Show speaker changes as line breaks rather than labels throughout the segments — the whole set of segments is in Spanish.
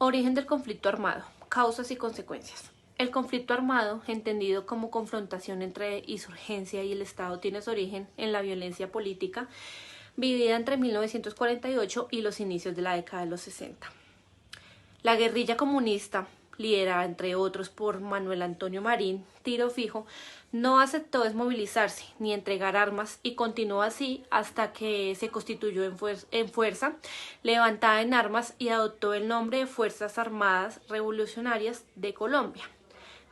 Origen del conflicto armado, causas y consecuencias. El conflicto armado, entendido como confrontación entre insurgencia y el Estado, tiene su origen en la violencia política vivida entre 1948 y los inicios de la década de los 60. La guerrilla comunista, liderada entre otros por Manuel Antonio Marín, Tiro Fijo, no aceptó desmovilizarse ni entregar armas y continuó así hasta que se constituyó en fuerza levantada en armas y adoptó el nombre de Fuerzas Armadas Revolucionarias de Colombia,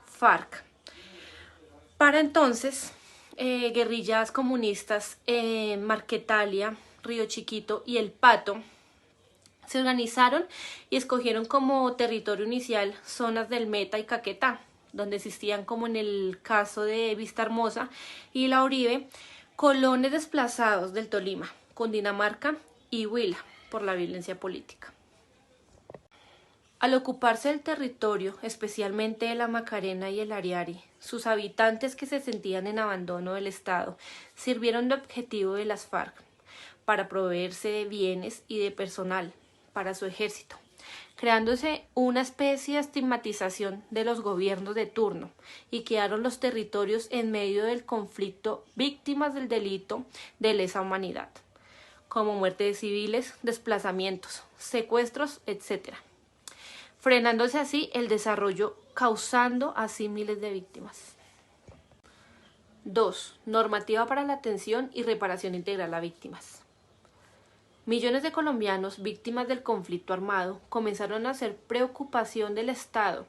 FARC. Para entonces, guerrillas comunistas en Marquetalia, Río Chiquito y El Pato se organizaron y escogieron como territorio inicial zonas del Meta y Caquetá, donde existían, como en el caso de Vista Hermosa y La Uribe, colones desplazados del Tolima, Cundinamarca y Huila por la violencia política. Al ocuparse el territorio, especialmente de la Macarena y el Ariari, sus habitantes, que se sentían en abandono del Estado, sirvieron de objetivo de las FARC para proveerse de bienes y de personal para su ejército, creándose una especie de estigmatización de los gobiernos de turno, y quedaron los territorios en medio del conflicto víctimas del delito de lesa humanidad, como muerte de civiles, desplazamientos, secuestros, etc., frenándose así el desarrollo, causando así miles de víctimas. 2. Normativa para la atención y reparación integral a víctimas. Millones de colombianos víctimas del conflicto armado comenzaron a ser preocupación del Estado,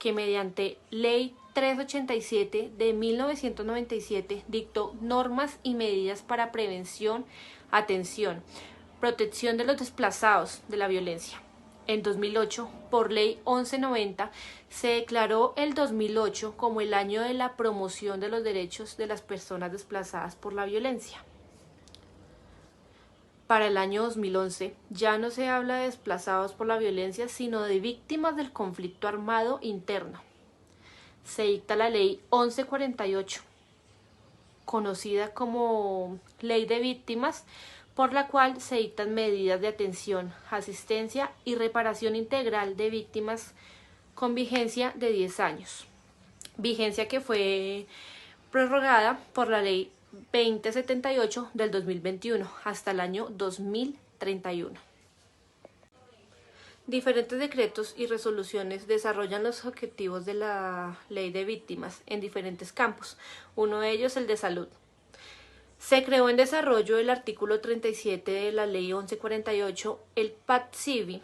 que mediante Ley 387 de 1997 dictó normas y medidas para prevención, atención, protección de los desplazados de la violencia. En 2008, por Ley 1190, se declaró el 2008 como el año de la promoción de los derechos de las personas desplazadas por la violencia. Para el año 2011 ya no se habla de desplazados por la violencia, sino de víctimas del conflicto armado interno. Se dicta la Ley 1148, conocida como Ley de Víctimas, por la cual se dictan medidas de atención, asistencia y reparación integral de víctimas con vigencia de 10 años. Vigencia que fue prorrogada por la Ley 2078 del 2021 hasta el año 2031. Diferentes decretos y resoluciones desarrollan los objetivos de la Ley de Víctimas en diferentes campos, uno de ellos el de salud. Se creó en desarrollo el artículo 37 de la Ley 1148, el PAT-CIVI,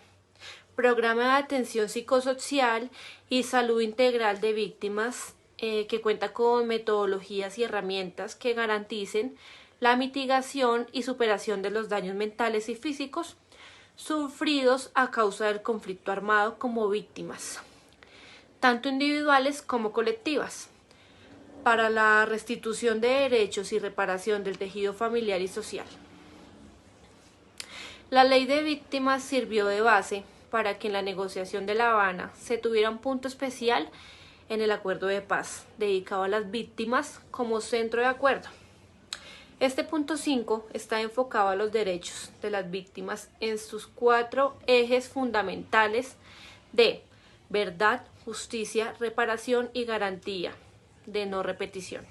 Programa de Atención Psicosocial y Salud Integral de Víctimas, que cuenta con metodologías y herramientas que garanticen la mitigación y superación de los daños mentales y físicos sufridos a causa del conflicto armado como víctimas, tanto individuales como colectivas, para la restitución de derechos y reparación del tejido familiar y social. La Ley de Víctimas sirvió de base para que en la negociación de La Habana se tuviera un punto especial en el acuerdo de paz, dedicado a las víctimas como centro de acuerdo. Este punto 5 está enfocado a los derechos de las víctimas en sus 4 ejes fundamentales de verdad, justicia, reparación y garantía de no repetición.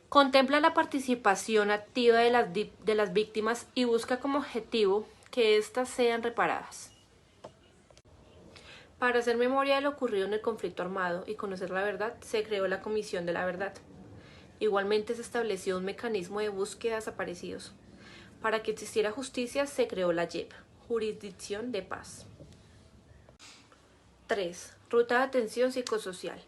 Contempla la participación activa de las víctimas y busca como objetivo que éstas sean reparadas. Para hacer memoria de lo ocurrido en el conflicto armado y conocer la verdad, se creó la Comisión de la Verdad. Igualmente se estableció un mecanismo de búsqueda de desaparecidos. Para que existiera justicia, se creó la JEP, Jurisdicción de Paz. 3. Ruta de atención psicosocial.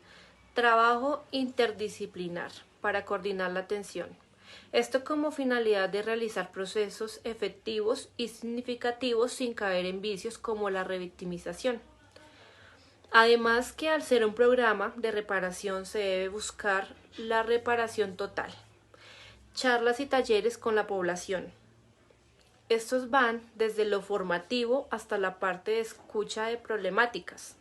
Trabajo interdisciplinar para coordinar la atención. Esto como finalidad de realizar procesos efectivos y significativos sin caer en vicios como la revictimización. Además que al ser un programa de reparación se debe buscar la reparación total. Charlas y talleres con la población. Estos van desde lo formativo hasta la parte de escucha de problemáticas.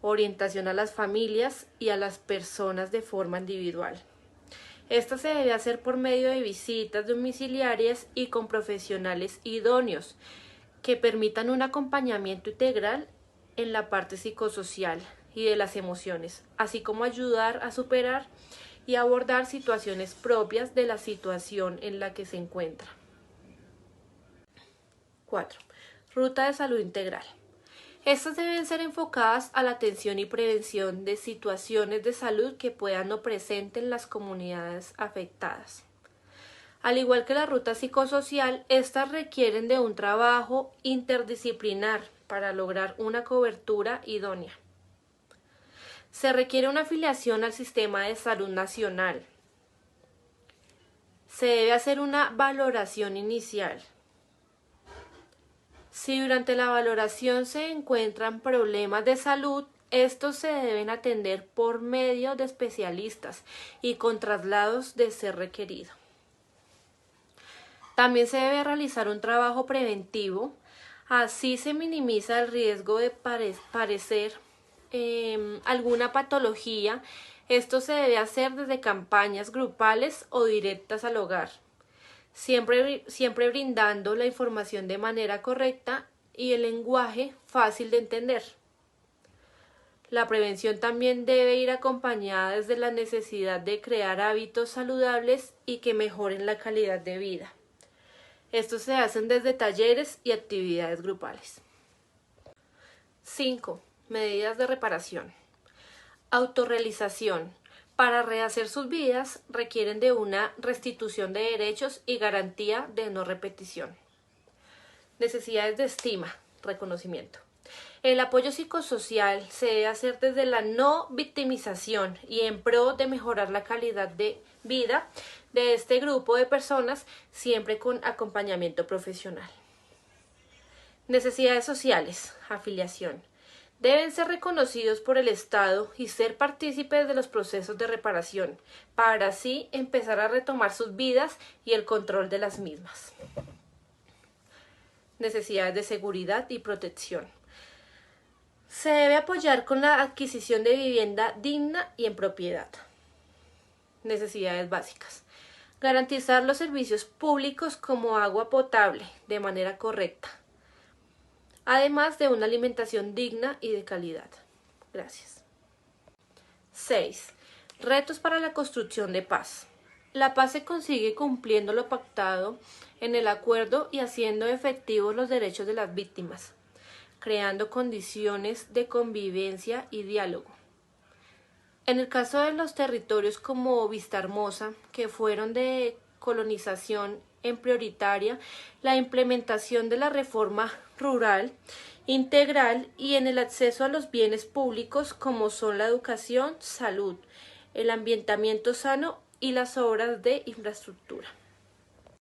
Orientación a las familias y a las personas de forma individual. Esto se debe hacer por medio de visitas domiciliarias y con profesionales idóneos que permitan un acompañamiento integral en la parte psicosocial y de las emociones, así como ayudar a superar y abordar situaciones propias de la situación en la que se encuentra. 4. Ruta de salud integral. Estas deben ser enfocadas a la atención y prevención de situaciones de salud que puedan no presenten las comunidades afectadas. Al igual que la ruta psicosocial, estas requieren de un trabajo interdisciplinar para lograr una cobertura idónea. Se requiere una afiliación al sistema de salud nacional. Se debe hacer una valoración inicial. Si durante la valoración se encuentran problemas de salud, estos se deben atender por medio de especialistas y con traslados de ser requerido. También se debe realizar un trabajo preventivo, así se minimiza el riesgo de padecer alguna patología. Esto se debe hacer desde campañas grupales o directas al hogar, siempre brindando la información de manera correcta y el lenguaje fácil de entender. La prevención también debe ir acompañada desde la necesidad de crear hábitos saludables y que mejoren la calidad de vida. Estos se hacen desde talleres y actividades grupales. 5. Medidas de reparación. Autorrealización. Para rehacer sus vidas requieren de una restitución de derechos y garantía de no repetición. Necesidades de estima, reconocimiento. El apoyo psicosocial se debe hacer desde la no victimización y en pro de mejorar la calidad de vida de este grupo de personas, siempre con acompañamiento profesional. Necesidades sociales, afiliación. Deben ser reconocidos por el Estado y ser partícipes de los procesos de reparación, para así empezar a retomar sus vidas y el control de las mismas. Necesidades de seguridad y protección. Se debe apoyar con la adquisición de vivienda digna y en propiedad. Necesidades básicas. Garantizar los servicios públicos como agua potable de manera correcta, además de una alimentación digna y de calidad. Gracias. 6. Retos para la construcción de paz. La paz se consigue cumpliendo lo pactado en el acuerdo y haciendo efectivos los derechos de las víctimas, creando condiciones de convivencia y diálogo. En el caso de los territorios como Vistahermosa, que fueron de colonización en prioritaria, la implementación de la reforma rural integral y en el acceso a los bienes públicos como son la educación, salud, el ambientamiento sano y las obras de infraestructura.